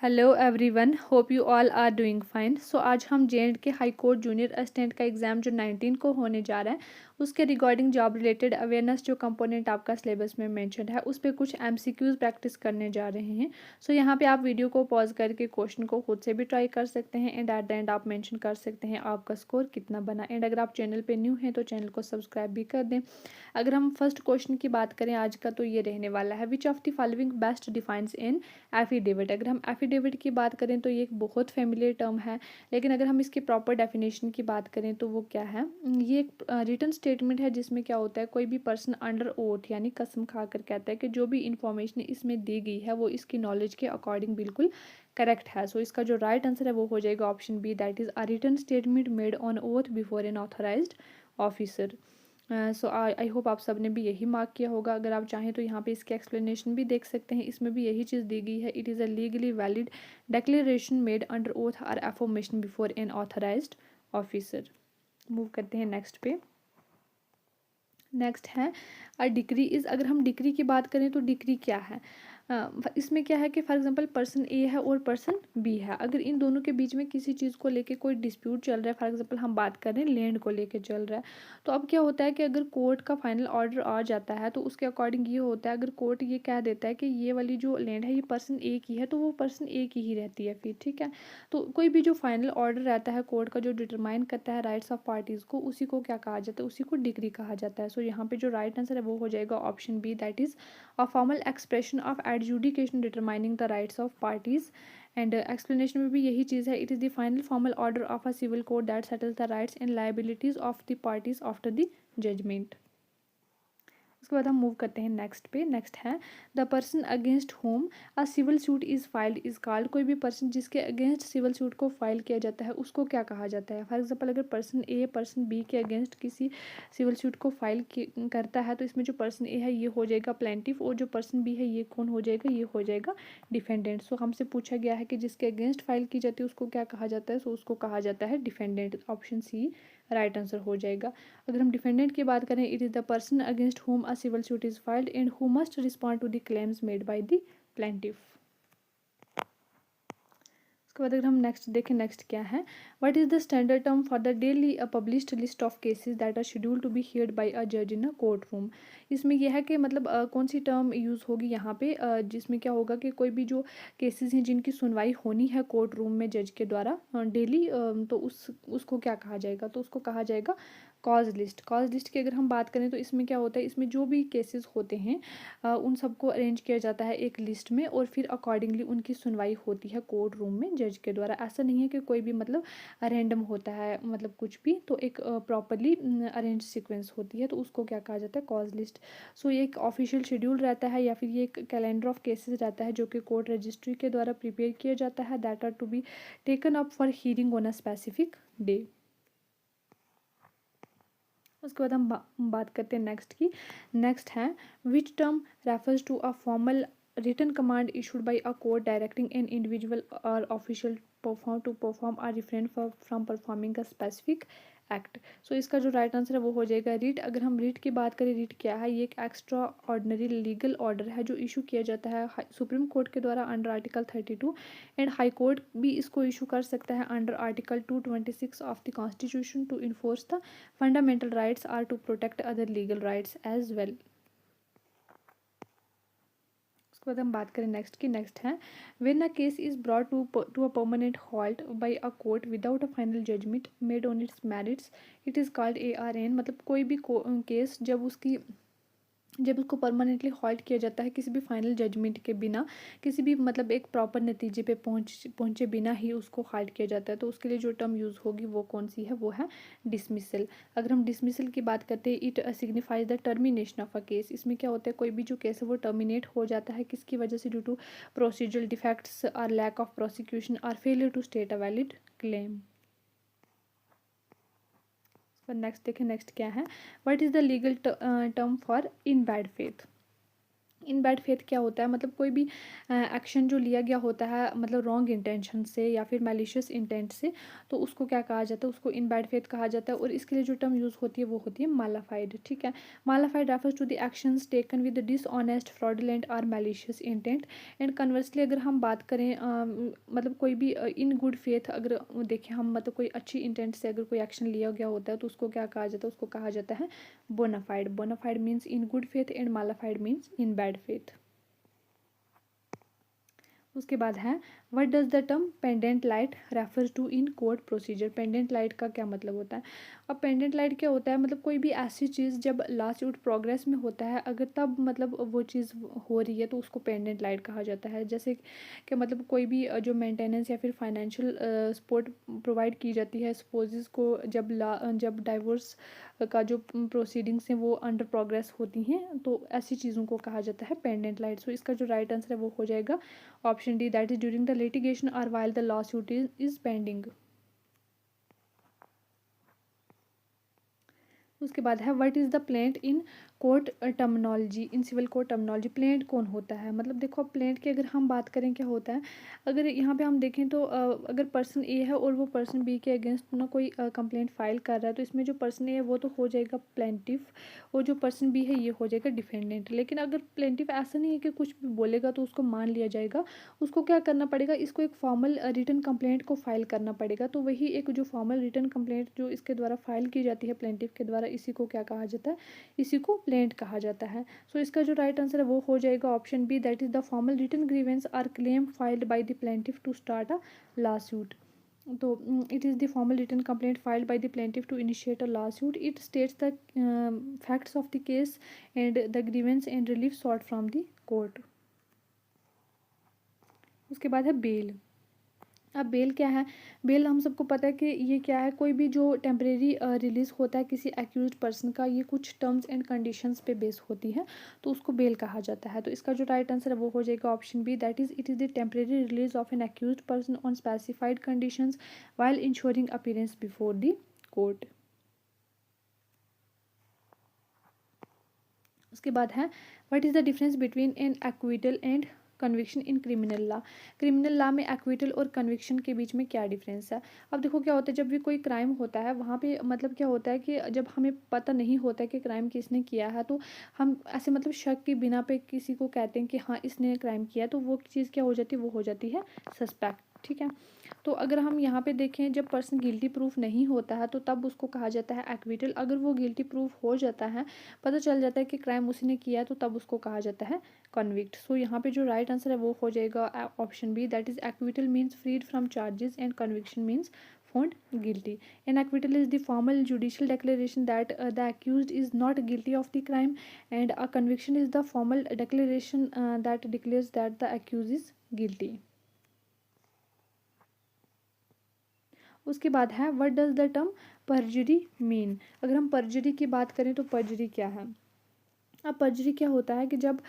Hello everyone, hope you all are doing fine. So आज हम J and K high court junior assistant का exam जो 19 को होने जा रहा है उसके रिगार्डिंग जॉब रिलेटेड अवेयरनेस जो कंपोनेंट आपका सिलेबस में मेंशन है उस पर कुछ एमसीक्यूज प्रैक्टिस करने जा रहे हैं। सो यहाँ पे आप वीडियो को पॉज करके क्वेश्चन को खुद से भी ट्राई कर सकते हैं एंड एट द एंड आप मेंशन कर सकते हैं आपका स्कोर कितना बना। एंड अगर आप चैनल पे न्यू हैं तो चैनल को सब्सक्राइब भी कर दें। अगर हम फर्स्ट क्वेश्चन की बात करें आज का तो ये रहने वाला है, which of the following best defines in affidavit. अगर हम एफिडेविट की बात करें तो ये एक बहुत फेमिलियर टर्म है, लेकिन अगर हम इसकी प्रॉपर डेफिनेशन की बात करें तो वो क्या है, ये एक रिटन स्टेटमेंट है जिसमें क्या होता है, कोई भी पर्सन अंडर ओथ यानी कसम खाकर कहता है कि जो भी इंफॉर्मेशन इसमें दी गई है वो इसकी नॉलेज के अकॉर्डिंग बिल्कुल करेक्ट है। सो इसका जो राइट आंसर है वो हो जाएगा option B, that is a written statement made on oath before an authorised officer. So I hope आप सब ने भी यही मार्क किया होगा। अगर आप चाहें तो यहाँ पे इसके एक्सप्लेनेशन भी देख सकते हैं, इसमें भी यही चीज़ दी गई है। It is a legally valid declaration made under oath or affirmation before an authorized officer। Move करते हैं नेक्स्ट पे। नेक्स्ट है अ डिक्री इज़। अगर हम डिक्री की बात करें तो डिक्री क्या है, इसमें क्या है कि फॉर एग्जांपल पर्सन ए है और पर्सन बी है, अगर इन दोनों के बीच में किसी चीज़ को लेके कोई डिस्प्यूट चल रहा है, फॉर एग्जांपल हम बात कर रहे हैं लैंड को लेके चल रहा है, तो अब क्या होता है कि अगर कोर्ट का फाइनल ऑर्डर आ जाता है तो उसके अकॉर्डिंग ये होता है, अगर कोर्ट ये कह देता है कि ये वाली जो लैंड है ये पर्सन ए की है तो वो पर्सन ए की ही रहती है फिर, ठीक है। तो कोई भी जो फाइनल ऑर्डर रहता है कोर्ट का जो डिटरमाइन करता है राइट्स ऑफ पार्टीज़ को, उसी को क्या कहा जाता है, उसी को डिग्री कहा जाता है। सो यहाँ पे जो राइट आंसर है वो हो जाएगा option B, that is a formal expression of adjudication determining the rights of parties. And explanation में भी यही चीज़ है, it is the final formal order of a civil court that settles the rights and liabilities of the parties after the judgment. उसके बाद हम move करते हैं नेक्स्ट पे। नेक्स्ट है the person against whom a civil suit is filed is called. कोई भी person जिसके अगेंस्ट सिविल सूट को फाइल किया जाता है उसको क्या कहा जाता है। फॉर एग्जांपल अगर पर्सन ए पर्सन बी के अगेंस्ट किसी सिविल सूट को फाइल करता है तो इसमें जो पर्सन ए है ये हो जाएगा प्लेंटिफ और जो पर्सन बी है ये कौन हो जाएगा, ये हो जाएगा डिफेंडेंट। सो हमसे पूछा गया है कि जिसके अगेंस्ट फाइल की जाती है उसको क्या कहा जाता है, सो उसको कहा जाता है defendant. Option C right answer हो जाएगा। अगर हम डिफेंडेंट की बात करें, it is the person against whom a civil suit is filed and who must respond to the claims made by the plaintiff. उसके बाद अगर हम नेक्स्ट देखें, नेक्स्ट क्या है, what is the standard term for the daily published list of cases that are scheduled to be heard by a जज इन a court room. इसमें यह है कि मतलब कौन सी टर्म यूज़ होगी यहाँ पे, जिसमें क्या होगा कि कोई भी जो केसेस हैं जिनकी सुनवाई होनी है कोर्ट रूम में जज के द्वारा डेली, तो उसको क्या कहा जाएगा, तो उसको कहा जाएगा कॉज लिस्ट। कॉज लिस्ट की अगर हम बात करें तो इसमें क्या होता है, इसमें जो भी केसेस होते हैं उन सबको अरेंज किया जाता है एक लिस्ट में और फिर अकॉर्डिंगली उनकी सुनवाई होती है कोर्ट रूम में जज के द्वारा। ऐसा नहीं है कि कोई भी मतलब रैंडम होता है, मतलब कुछ भी, तो एक प्रॉपरली अरेंज सीक्वेंस होती है, तो उसको क्या कहा जाता है, कॉज लिस्ट। सो ये एक ऑफिशियल शेड्यूल रहता है या फिर ये एक कैलेंडर ऑफ केसेस रहता है जो कि कोर्ट रजिस्ट्री के द्वारा प्रिपेयर किया जाता है, that are to be taken up for hearing on a specific day. उसके बाद हम बात करते हैं नेक्स्ट की। नेक्स्ट है which term refers to a formal written command issued by a court directing an individual और official perform or refrain from performing a specific act. So इसका जो राइट आंसर है वो हो जाएगा रिट। अगर हम रिट की बात करें, रिट क्या है, ये एक एक्स्ट्रा ऑर्डनरी लीगल ऑर्डर है जो इशू किया जाता है सुप्रीम कोर्ट के द्वारा under article 32 and high court भी इसको इशू कर सकता है under article 226 of the constitution to enforce the fundamental rights or to protect other legal rights as well. उसके बाद हम बात करें नेक्स्ट की। नेक्स्ट है when a case is brought to a permanent halt by a court without a final judgment made on its merits it is called ARN। मतलब कोई भी केस जब उसको परमानेंटली हॉल्ट किया जाता है किसी भी फाइनल जजमेंट के बिना, किसी भी मतलब एक प्रॉपर नतीजे पे पहुंचे बिना ही उसको हॉल्ट किया जाता है, तो उसके लिए जो टर्म यूज़ होगी वो कौन सी है, वो है डिसमिसल। अगर हम डिसमिसल की बात करते हैं, it signifies the termination of a case. इसमें क्या होता है, कोई भी जो केस है वो टर्मिनेट हो जाता है किसकी वजह से, ड्यू टू प्रोसीजरल डिफेक्ट्स और लैक ऑफ प्रोसिक्यूशन और failure to state a valid claim. Next देखें, नेक्स्ट क्या है, what is the legal term for in bad faith. In bad faith क्या होता है, मतलब कोई भी एक्शन जो लिया गया होता है मतलब रॉन्ग इंटेंशन से या फिर मैलिशियस इंटेंट से, तो उसको क्या कहा जाता है, उसको इन बैड फेथ कहा जाता है। और इसके लिए जो टर्म यूज़ होती है वो होती है मालाफाइड। ठीक है, mala fide refers to the actions taken with dishonest fraudulent और मैलिशियस इंटेंट। एंड कन्वर्सली अगर हम बात करें मतलब कोई भी इन गुड फेथ अगर देखें हम, मतलब कोई अच्छी इंटेंट से अगर कोई एक्शन लिया गया होता है तो उसको क्या कहा जाता है, उसको कहा जाता है bona fide. Bona fide means in good faith and mala fide means in bad faith. उसके बाद है what does the term pendente lite refers to in court procedure. Pendente lite का क्या मतलब होता है। अब पेंडेंट लाइट क्या होता है, मतलब कोई भी ऐसी चीज़ जब लास्ट सूट प्रोग्रेस में होता है अगर तब मतलब वो चीज़ हो रही है तो उसको पेंडेंट लाइट कहा जाता है। जैसे कि मतलब कोई भी जो मेंटेनेंस या फिर फाइनेंशियल सपोर्ट प्रोवाइड की जाती है सपोजेस को, जब डाइवोर्स का जो प्रोसीडिंग्स हैं वो अंडर प्रोग्रेस होती हैं तो ऐसी चीज़ों को कहा जाता है पेंडेंट लाइट। सो इसका जो राइट आंसर है वो हो जाएगा option D, that is during the litigation और while the law suit is pending. उसके बाद है what is the plaint in court terminology, in civil court terminology. Plaint कौन होता है, मतलब देखो प्लेंट की अगर हम बात करें क्या होता है, अगर यहाँ पे हम देखें तो अगर पर्सन ए है और वो पर्सन बी के अगेंस्ट ना कोई कंप्लेंट फाइल कर रहा है तो इसमें जो पर्सन ए है वो तो हो जाएगा प्लेंटिफ और जो पर्सन बी है ये हो जाएगा डिफेंडेंट। लेकिन अगर प्लेंटिफ ऐसा नहीं है कि कुछ भी बोलेगा तो उसको मान लिया जाएगा, उसको क्या करना पड़ेगा, इसको एक फॉर्मल रिटन कंप्लेंट को फाइल करना पड़ेगा। तो वही एक जो फॉर्मल रिटन कंप्लेंट जो इसके द्वारा फाइल की जाती है प्लेंटिफ के द्वारा, इसी को क्या कहा जाता है, इसी को प्लेंट कहा जाता है। सो इसका जो राइट आंसर है वो हो जाएगा option B, that is the formal written grievance or claim filed by the plaintiff to start a lawsuit। तो it is the formal written complaint filed by the plaintiff to initiate a lawsuit। It states the facts of the case and the grievance and relief sought from the court. उसके बाद है bell. अब bell क्या है, bell हम सबको पता है कि ये क्या है, कोई भी जो टेम्परेरी रिलीज होता है किसी एक्यूज्ड पर्सन का, ये कुछ टर्म्स एंड कंडीशंस पे बेस होती है तो उसको बेल कहा जाता है। तो इसका जो राइट आंसर है वो हो जाएगा option B, that is it is the temporary release of an accused person on specified conditions while ensuring appearance before the court. उसके बाद है what is the difference between an acquittal and conviction in criminal law. Criminal law में acquittal और conviction के बीच में क्या difference है। अब देखो क्या होता है, जब भी कोई क्राइम होता है वहाँ पे मतलब क्या होता है कि जब हमें पता नहीं होता है कि क्राइम किसने किया है तो हम ऐसे मतलब शक के बिना पे किसी को कहते हैं कि हाँ इसने क्राइम किया, तो वो चीज़ क्या हो जाती है, वो हो जाती है सस्पेक्ट। ठीक है, तो अगर हम यहाँ पे देखें जब पर्सन गिल्टी प्रूफ नहीं होता है तो तब उसको कहा जाता है एक्विटल। अगर वो गिल्टी प्रूफ हो जाता है, पता चल जाता है कि क्राइम उसी ने किया है, तो तब उसको कहा जाता है कन्विक्ट। सो यहाँ पे जो राइट आंसर है वो हो जाएगा option B, that is acquittal means freed from charges and conviction means found guilty. An acquittal is the formal judicial declaration that the accused is not guilty of the crime, and a conviction is the formal declaration that declares that the accused is guilty. उसके बाद है what does the term perjury mean. अगर हम परजरी की बात करें तो परजरी क्या है। अब परजरी क्या होता है कि जब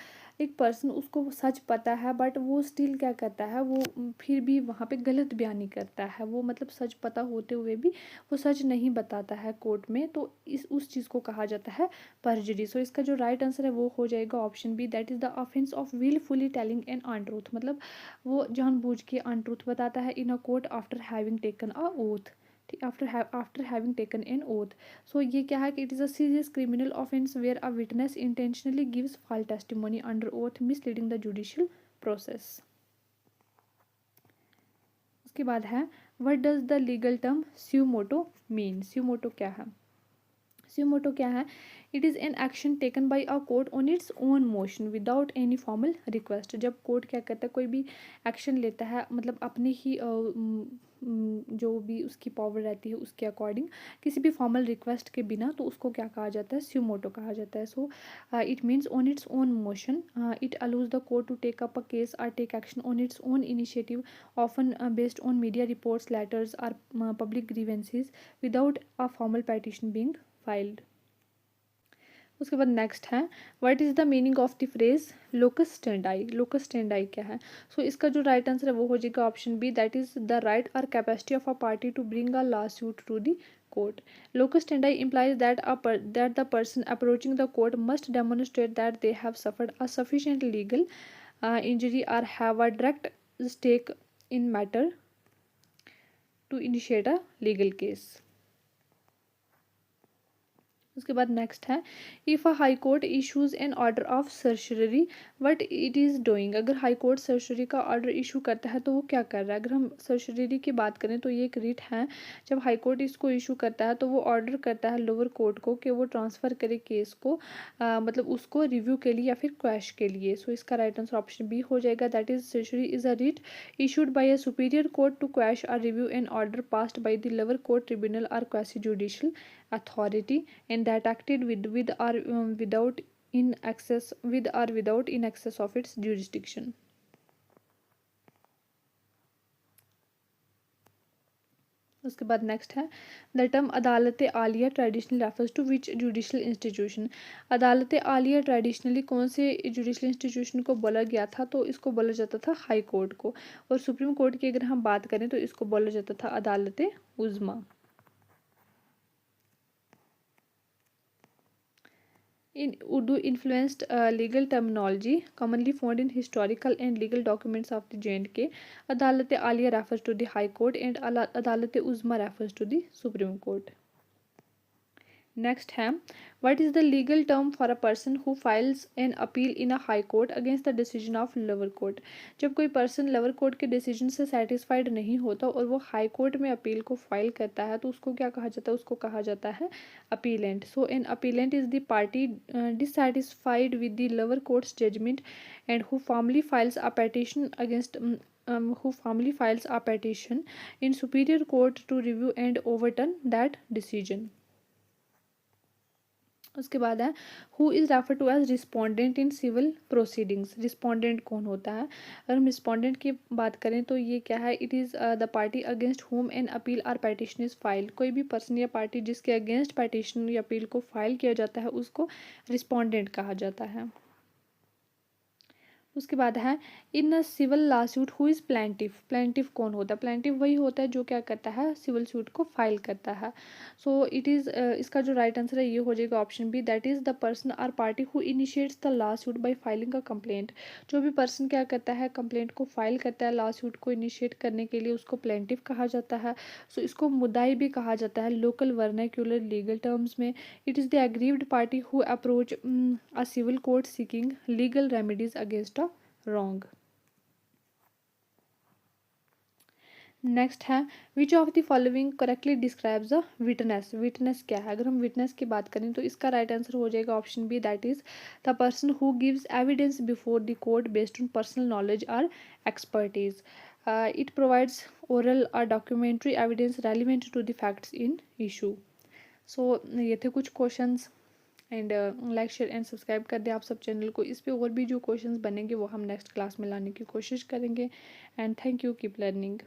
एक पर्सन उसको सच पता है बट वो स्टिल क्या करता है, वो फिर भी वहाँ पे गलत बयानी करता है, वो मतलब सच पता होते हुए भी वो सच नहीं बताता है कोर्ट में, तो इस उस चीज़ को कहा जाता है परजरी। सो इसका जो राइट आंसर है वो हो जाएगा option B, that is the offence of wilfully telling an untruth. मतलब वो जानबूझ के अनट्रूथ बताता है in a court after having taken a oath, after having taken an oath. So ये क्या है कि it is a serious criminal offence where a witness intentionally gives false testimony under oath misleading the judicial process. उसके बाद है what does the legal term suo motu mean. स्यू मोटो क्या है, स्यू मोटो क्या है, it is an action taken by a court on its own motion without any formal request. जब court क्या करता है, कोई भी एक्शन लेता है मतलब अपने ही जो भी उसकी पावर रहती है उसके अकॉर्डिंग किसी भी फॉर्मल रिक्वेस्ट के बिना, तो उसको क्या कहा जाता है, स्यू मोटो कहा जाता है। So it means on its own motion, it allows the court to take up a case और take action on its own initiative often based on media reports letters और public grievances without a formal petition being filed. उसके बाद next है what is the meaning of the phrase locus standi. Locus standi क्या है। सो इसका जो right answer है वो हो जाएगा option B, that is the right और capacity of a party to bring a law suit to the court. Locus standi implies that that the person approaching the court must demonstrate that they have suffered a sufficient legal injury or have a direct stake in matter to initiate a legal case. उसके बाद next है, if a high court issues an order of certiorari what it is doing. अगर high court certiorari का order issue करता है तो वो क्या कर रहा है। अगर हम सर्शरी की बात करें तो ये एक रिट है। जब हाई कोर्ट इसको इशू करता है तो वो ऑर्डर करता है लोअर कोर्ट को कि वो ट्रांसफ़र करे केस को मतलब उसको रिव्यू के लिए या फिर क्वैश के लिए। सो इसका राइट आंसर ऑप्शन बी हो जाएगा, that is सर्शरी is a writ issued by a superior court to quash or review an order passed by the lower court tribunal or quasi judicial authority and that acted with or without in excess with or without in excess of its jurisdiction. उसके बाद next है, the term Adalat Aliya traditionally refers to which judicial institution. Adalat Aliya traditionally कौन से judicial institution को बोला गया था, तो इसको बोला जाता था हाई कोर्ट को। और सुप्रीम कोर्ट की अगर हम बात करें तो इसको बोला जाता था अदालत उज़्मा। In Urdu influenced legal terminology commonly found in historical and legal documents of the J&K, Adalat Aliya refers to the High Court and Adalat Uzma refers to the Supreme Court. Next है, what is the legal term for a person who files an appeal in a high court against the decision of lower court. जब कोई person lower court के decision से satisfied नहीं होता और वो high court में अपील को फाइल करता है तो उसको क्या कहा जाता है, उसको कहा जाता है appellant. So an appellant is the party dissatisfied with the lower court's judgment and who formally files a petition against who formally files a petition in superior court to review and overturn that decision. उसके बाद है, who is refer to as respondent in civil proceedings. Respondent कौन होता है। अगर हम respondent की बात करें तो ये क्या है, it is the party against whom an appeal or petition is filed. कोई भी पर्सन या पार्टी जिसके अगेंस्ट पेटिशन या अपील को फाइल किया जाता है उसको रिस्पोंडेंट कहा जाता है। उसके बाद है, in a civil lawsuit who is plaintiff. Plaintiff कौन होता है, प्लेंटिफ वही होता है जो क्या करता है, सिविल सूट को फाइल करता है। सो इट इज़ इसका जो राइट आंसर है ये हो जाएगा option B, that is the person or party who initiates the lawsuit by filing a complaint. जो भी पर्सन क्या करता है, कंप्लेंट को फाइल करता है, लॉसूट को इनिशिएट करने के लिए उसको प्लेंटिफ कहा जाता है। सो इसको मुद्दाई भी कहा जाता है लोकल वर्नाक्यूलर लीगल टर्म्स में। It is the aggrieved party who approach a civil court seeking legal remedies against a wrong. Next है, which of the following correctly describes a witness. Witness क्या है। अगर हम विटनेस की बात करें तो इसका राइट आंसर हो जाएगा option B, that is the person who gives evidence before the court based on personal knowledge और एक्सपर्टीज। इट प्रोवाइड्स ओरल और documentary evidence relevant to the facts in issue. सो ये थे कुछ questions and like share and subscribe कर दें आप सब चैनल को। इस पे और भी जो क्वेश्चंस बनेंगे वो हम नेक्स्ट क्लास में लाने की कोशिश करेंगे। And thank you, keep learning.